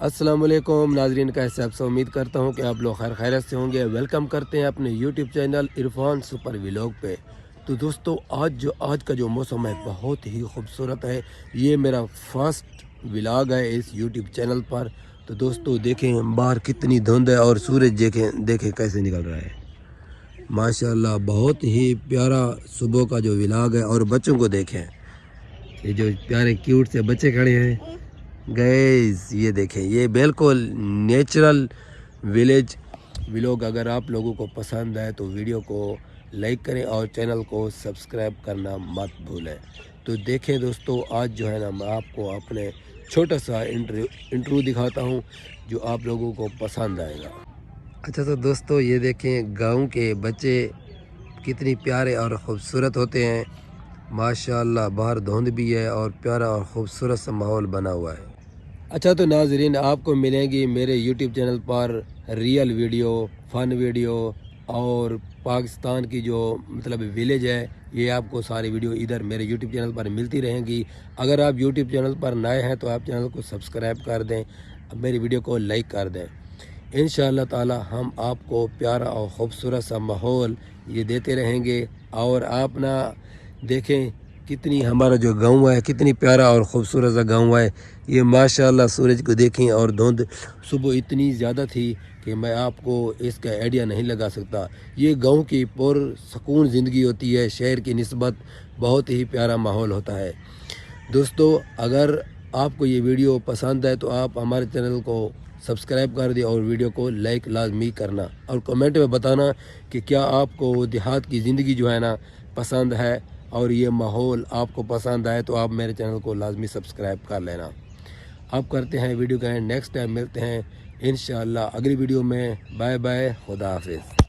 अस्सलाम वालेकुम नाजरीन, कैसे आप सब। उम्मीद करता हूँ कि आप लोग खैर खैरियत से होंगे। वेलकम करते हैं अपने YouTube channel Irfan super vlog पे। तो दोस्तों आज का जो मौसम है बहुत ही खूबसूरत है। ये मेरा फर्स्ट व्लॉग है इस यूट्यूब चैनल पर। तो दोस्तों देखें बाहर कितनी धुंध है और सूरज देखें कैसे निकल रहा है। माशाल्लाह बहुत ही प्यारा सुबह का जो व्लॉग है। और बच्चों को देखें, ये जो प्यारे क्यूट से बच्चे खड़े हैं गैस, ये देखें, ये बिल्कुल नेचुरल विलेज व्लॉग। अगर आप लोगों को पसंद आए तो वीडियो को लाइक करें और चैनल को सब्सक्राइब करना मत भूलें। तो देखें दोस्तों, आज जो है ना मैं आपको अपने छोटा सा इंटरव्यू दिखाता हूँ जो आप लोगों को पसंद आएगा। अच्छा तो दोस्तों ये देखें, गांव के बच्चे कितनी प्यारे और ख़ूबसूरत होते हैं। माशाल्लाह बाहर धुंध भी है और प्यारा और ख़ूबसूरत सा माहौल बना हुआ है। अच्छा तो नाजरीन, आपको मिलेंगी मेरे यूट्यूब चैनल पर रियल वीडियो, फ़न वीडियो और पाकिस्तान की जो मतलब विलेज है, ये आपको सारी वीडियो इधर मेरे यूट्यूब चैनल पर मिलती रहेंगी। अगर आप यूट्यूब चैनल पर नए हैं तो आप चैनल को सब्सक्राइब कर दें, मेरी वीडियो को लाइक कर दें। इंशाअल्लाह ताला हम आपको प्यारा और ख़ूबसूरत सा माहौल ये देते रहेंगे। और आप ना देखें कितनी हमारा जो गांव है कितनी प्यारा और ख़ूबसूरत सा गांव है। ये माशाल्लाह सूरज को देखें और धुंध सुबह इतनी ज़्यादा थी कि मैं आपको इसका आइडिया नहीं लगा सकता। ये गांव की पुरसकून ज़िंदगी होती है, शहर की निस्बत बहुत ही प्यारा माहौल होता है। दोस्तों अगर आपको ये वीडियो पसंद है तो आप हमारे चैनल को सब्सक्राइब कर दें और वीडियो को लाइक लाजमी करना और कमेंट में बताना कि क्या आपको देहात की ज़िंदगी जो है ना पसंद है और ये माहौल आपको पसंद आए तो आप मेरे चैनल को लाजमी सब्सक्राइब कर लेना। अब करते हैं वीडियो का नेक्स्ट टाइम मिलते हैं इंशाअल्लाह अगली वीडियो में। बाय बाय, खुदा हाफिज़।